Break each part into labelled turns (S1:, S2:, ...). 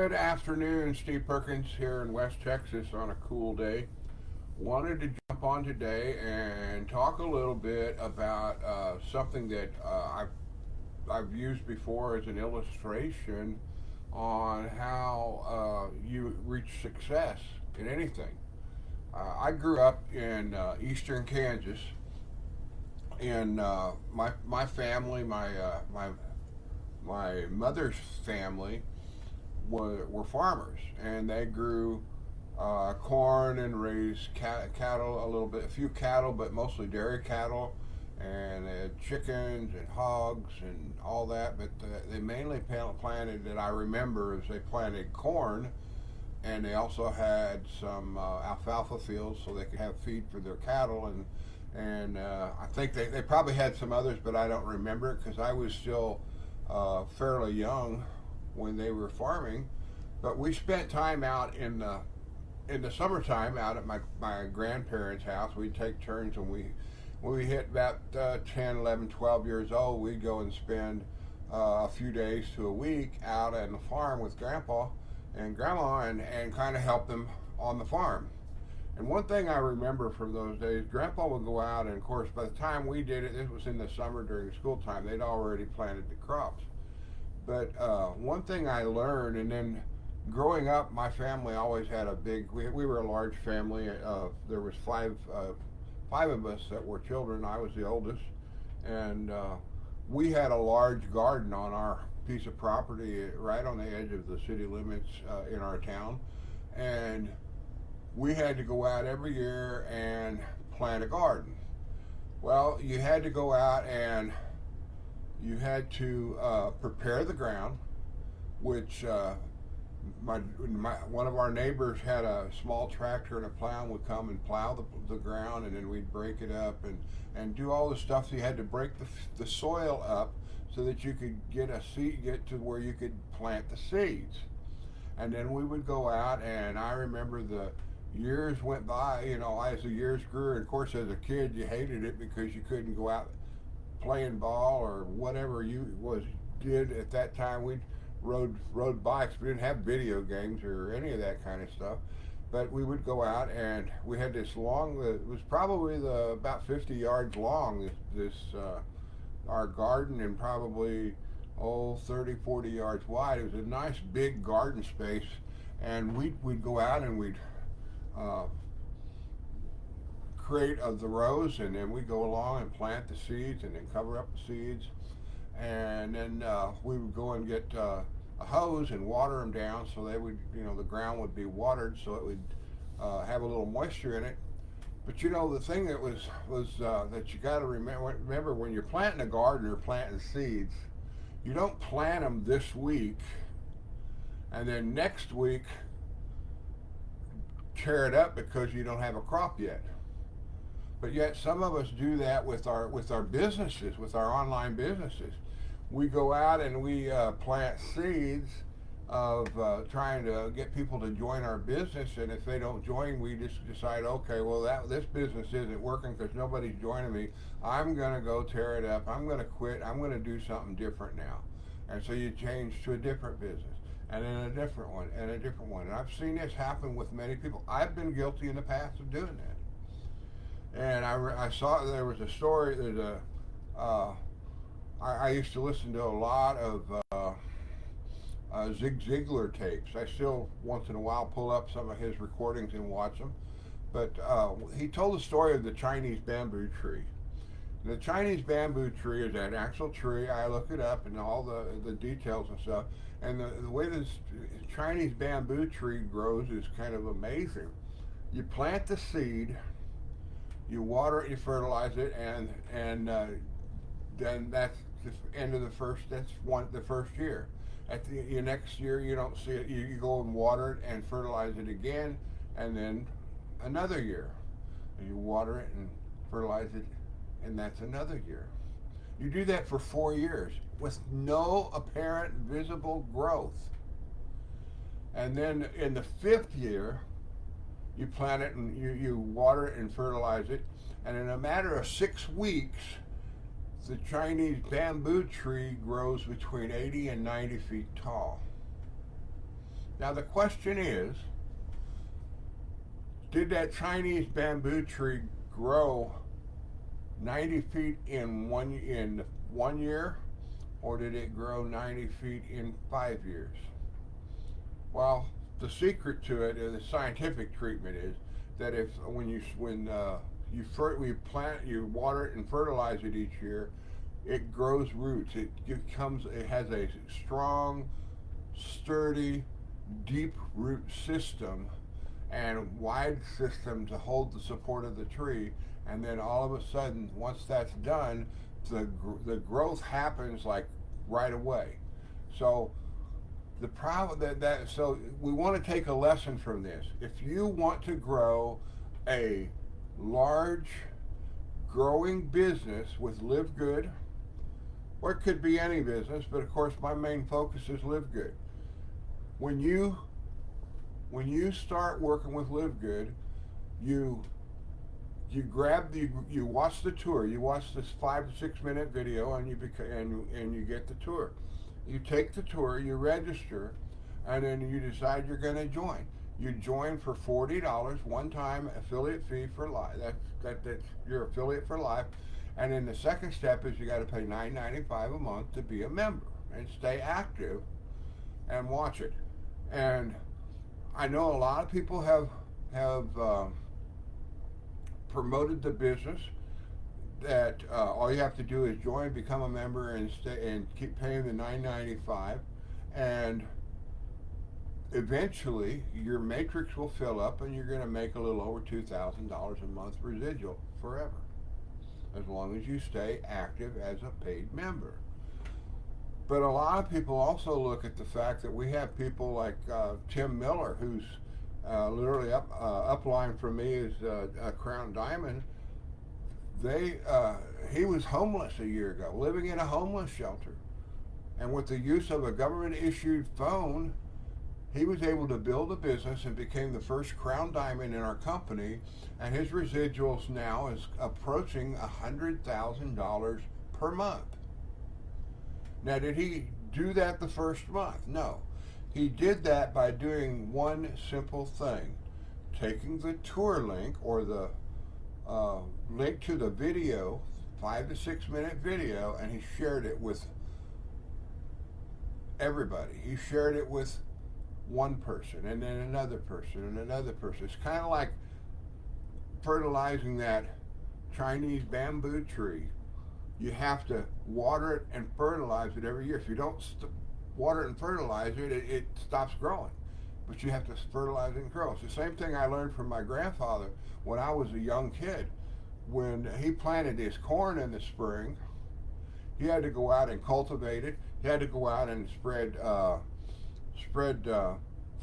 S1: Good afternoon, Steve Perkins here in West Texas on a cool day. Wanted to jump on today and talk a little bit about something that I've used before as an illustration on how you reach success in anything. I grew up in eastern Kansas, and my family, my mother's family were farmers, and they grew corn and raised cattle a little bit, a few cattle, but mostly dairy cattle, and they had chickens and hogs and all that. But they mainly planted, that I remember, is they planted corn, and they also had some alfalfa fields so they could have feed for their cattle, and I think they probably had some others, but I don't remember it because I was still fairly young when they were farming. But we spent time out in the summertime out at my grandparents' house. We'd take turns, and when we hit about 10, 11, 12 years old, we'd go and spend a few days to a week out on the farm with Grandpa and Grandma, and kind of help them on the farm. And one thing I remember from those days, Grandpa would go out, and of course, by the time we did it, this was in the summer during school time, they'd already planted the crops. But one thing I learned, and then growing up, my family always had a big. We were a large family. There was five of us that were children. I was the oldest, and we had a large garden on our piece of property right on the edge of the city limits in our town, and we had to go out every year and plant a garden. Well, you had to go out and you had to prepare the ground, which one of our neighbors had a small tractor and a plow, and would come and plow the ground, and then we'd break it up and do all the stuff. So you had to break the soil up so that you could get to where you could plant the seeds. And then we would go out, and I remember the years went by, as the years grew. And of course, as a kid, you hated it because you couldn't go out playing ball or whatever did at that time. We rode bikes. We didn't have video games or any of that kind of stuff. But we would go out, and we had this long. It was probably about 50 yards long. This our garden, and probably 30, 40 yards wide. It was a nice big garden space, and we'd go out and we'd uh, create the rows, and then we go along and plant the seeds, and then cover up the seeds, and then we would go and get a hose and water them down, so they would, the ground would be watered, so it would have a little moisture in it. But the thing that was that you got to remember when you're planting a garden or planting seeds, you don't plant them this week and then next week tear it up because you don't have a crop yet. But yet some of us do that with our businesses, with our online businesses. We go out and we plant seeds of trying to get people to join our business, and if they don't join, we just decide, okay, well, this business isn't working because nobody's joining me. I'm going to go tear it up. I'm going to quit. I'm going to do something different now. And so you change to a different business, and then a different one, and a different one. And I've seen this happen with many people. I've been guilty in the past of doing that. And I saw there was a story that I used to listen to a lot of Zig Ziglar tapes. I still once in a while pull up some of his recordings and watch them. But he told the story of the Chinese bamboo tree. The Chinese bamboo tree is an actual tree. I looked it up and all the details and stuff. And the way this Chinese bamboo tree grows is kind of amazing. You plant the seed, you water it, you fertilize it, and then that's the end of the first. The first year. At the next year, you don't see it. You go and water it and fertilize it again, and then another year, and you water it and fertilize it, and that's another year. You do that for 4 years with no apparent visible growth, and then in the fifth year, you plant it and you water it and fertilize it, and in a matter of 6 weeks, the Chinese bamboo tree grows between 80 and 90 feet tall. Now the question is, did that Chinese bamboo tree grow 90 feet in one year, or did it grow 90 feet in 5 years? Well, the secret to it, the scientific treatment is that if when you plant, you water it and fertilize it each year, it grows roots. It has a strong, sturdy, deep root system and wide system to hold the support of the tree. And then all of a sudden, once that's done, the growth happens like right away. So the problem so we want to take a lesson from this. If you want to grow a large growing business with Live Good, or it could be any business, but of course my main focus is Live Good. When you start working with Live Good, you watch the tour. You watch this 5 to 6 minute video, and you get the tour. You take the tour, you register, and then you decide you're going to join. You join for $40, one-time affiliate fee for life. That's your affiliate for life. And then the second step is you got to pay $9.95 a month to be a member and stay active and watch it. And I know a lot of people have promoted the business that all you have to do is join, become a member, and stay and keep paying the $9.95, and eventually your matrix will fill up and you're going to make a little over $2,000 a month residual forever, as long as you stay active as a paid member. But a lot of people also look at the fact that we have people like Tim Miller, who's literally upline from me is a Crown Diamond. He was homeless a year ago, living in a homeless shelter, and with the use of a government-issued phone, he was able to build a business and became the first Crown Diamond in our company, and his residuals now is approaching $100,000 per month. Now, did he do that the first month? No. He did that by doing one simple thing: taking the tour link, or the link to the video, 5 to 6 minute video, and he shared it with everybody. He shared it with one person, and then another person, and another person. It's kind of like fertilizing that Chinese bamboo tree. You have to water it and fertilize it every year. If you don't water it and fertilize it, it stops growing. But you have to fertilize it and grow. It's the same thing I learned from my grandfather when I was a young kid. When he planted his corn in the spring, he had to go out and cultivate it. He had to go out and spread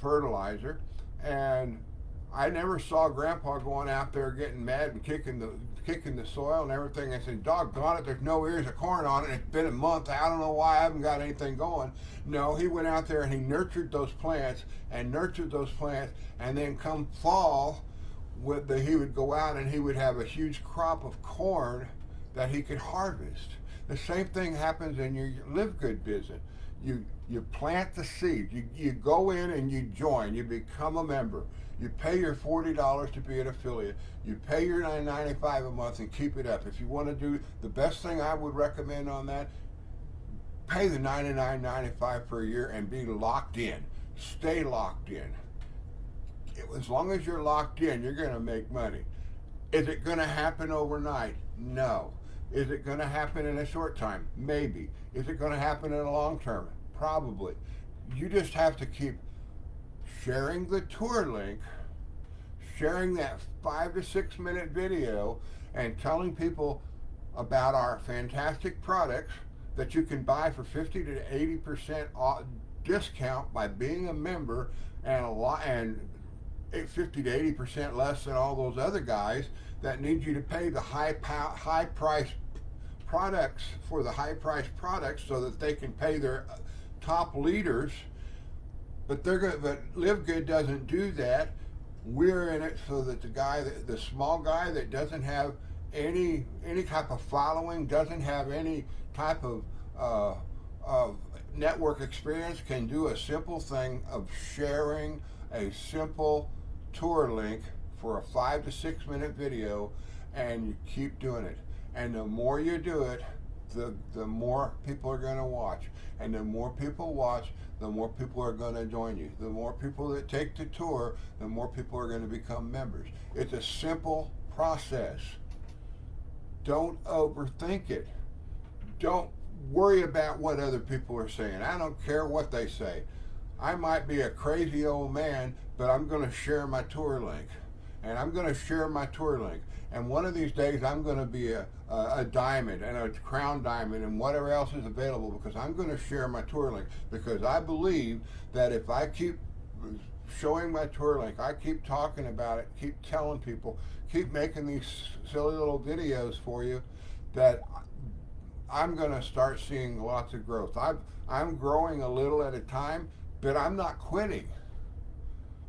S1: fertilizer. And I never saw Grandpa going out there getting mad and kicking the soil and everything. I said, doggone it, there's no ears of corn on it. It's been a month. I don't know why I haven't got anything going. No, he went out there and he nurtured those plants, and then come fall, he would go out and he would have a huge crop of corn that he could harvest. The same thing happens in your Live Good business. You plant the seed. You go in and you join. You become a member. You pay your $40 to be an affiliate. You pay your $9.95 a month and keep it up. If you want to do the best thing I would recommend on that, pay the $99.95 per year and be locked in. Stay locked in. As long as you're locked in, you're going to make money. Is it going to happen overnight? No. Is it going to happen in a short time? Maybe. Is it going to happen in a long term? Probably. You just have to keep sharing the tour link, sharing that 5 to 6 minute video, and telling people about our fantastic products that you can buy for 50 to 80% discount by being a member, and 50 to 80% less than all those other guys that need you to pay the high price products for the high price products so that they can pay their top leaders. But Live Good doesn't do that. We're in it so that the small guy that doesn't have any type of following, doesn't have any type of of network experience can do a simple thing of sharing a simple tour link for a 5 to 6 minute video, and you keep doing it. And the more you do it, the more people are going to watch. And the more people watch, the more people are going to join you. The more people that take the tour, the more people are going to become members. It's a simple process. Don't overthink it. Don't worry about what other people are saying. I don't care what they say. I might be a crazy old man, but I'm going to share my tour link. And I'm going to share my tour link. And one of these days, I'm going to be a diamond and a crown diamond and whatever else is available, because I'm going to share my tour link. Because I believe that if I keep showing my tour link, I keep talking about it, keep telling people, keep making these silly little videos for you, that I'm going to start seeing lots of growth. I'm growing a little at a time, but I'm not quitting.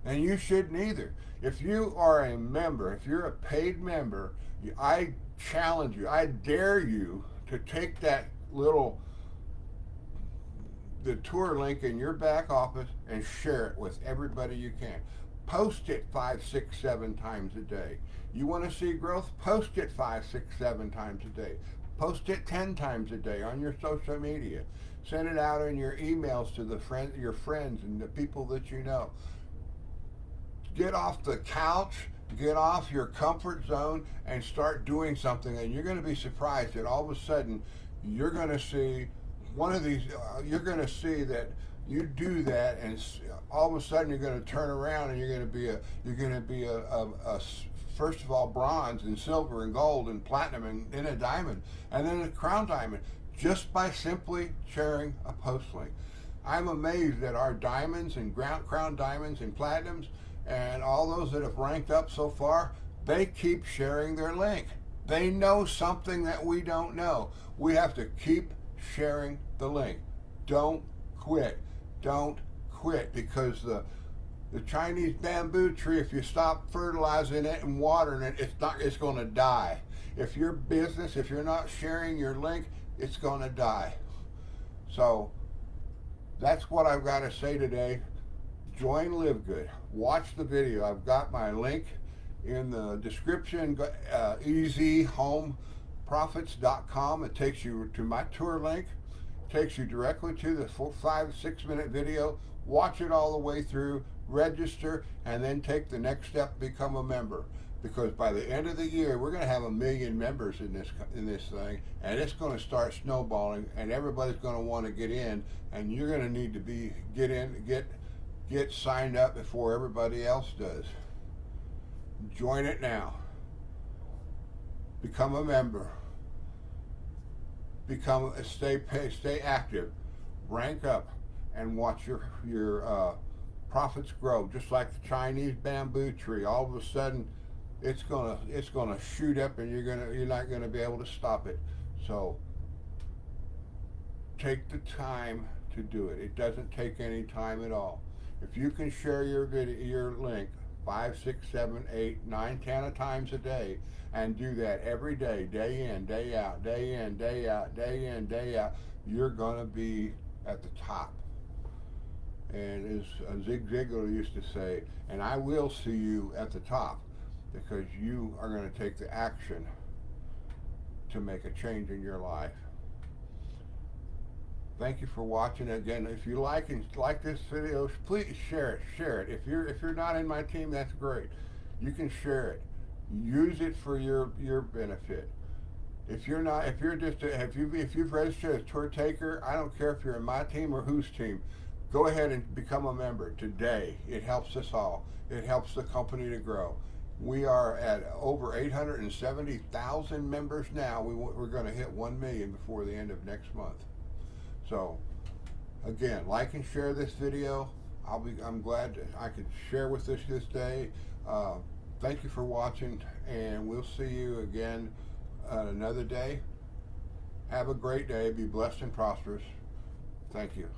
S1: And you shouldn't either. If you are a member, if you're a paid member, I challenge you, I dare you to take that the tour link in your back office and share it with everybody you can. Post it 5, 6, 7 times a day. You want to see growth? Post it 5, 6, 7 times a day. Post it 10 times a day on your social media. Send it out in your emails to your friends and the people that you know. Get off the couch, get off your comfort zone, and start doing something. And you're going to be surprised that all of a sudden you're going to see one of these. You're going to see that you do that, and all of a sudden you're going to turn around and you're going to be a first of all bronze and silver and gold and platinum and then a diamond and then a crown diamond, just by simply sharing a post link. I'm amazed at our diamonds and crown diamonds and platinums and all those that have ranked up so far. They keep sharing their link. They know something that we don't know. We have to keep sharing the link. Don't quit. Don't quit, because the Chinese bamboo tree, if you stop fertilizing it and watering it, it's going to die. If your business, if you're not sharing your link, it's going to die. So that's what I've got to say today. Join Live Good. Watch the video. I've got my link in the description. EasyHomeProfits.com. It takes you to my tour link. It takes you directly to the 5, 6 minute video. Watch it all the way through. Register, and then take the next step, become a member. Because by the end of the year, we're going to have 1 million members in this thing, and it's going to start snowballing, and everybody's going to want to get in, and you're going to need to get signed up before everybody else does. Join it now. Become a member. Stay active. Rank up, and watch your profits grow, just like the Chinese bamboo tree. All of a sudden, it's gonna shoot up, and you're not gonna be able to stop it. So take the time to do it. It doesn't take any time at all. If you can share your link 5, 6, 7, 8, 9, 10 times a day, and do that every day, day in, day out, day in, day out, day in, day out, you're gonna be at the top. And as Zig Ziglar used to say, and I will see you at the top, because you are going to take the action to make a change in your life. Thank you for watching. Again, if you like this video, please share it. If you're not in my team, that's great. You can share it. Use it for your benefit. If you've registered as tour taker, I don't care if you're in my team or whose team. Go ahead and become a member today. It helps us all. It helps the company to grow. We are at over 870,000 members now. We're going to hit 1 million before the end of next month. So, again, like and share this video. I'm glad that I could share with this day. Thank you for watching, and we'll see you again another day. Have a great day. Be blessed and prosperous. Thank you.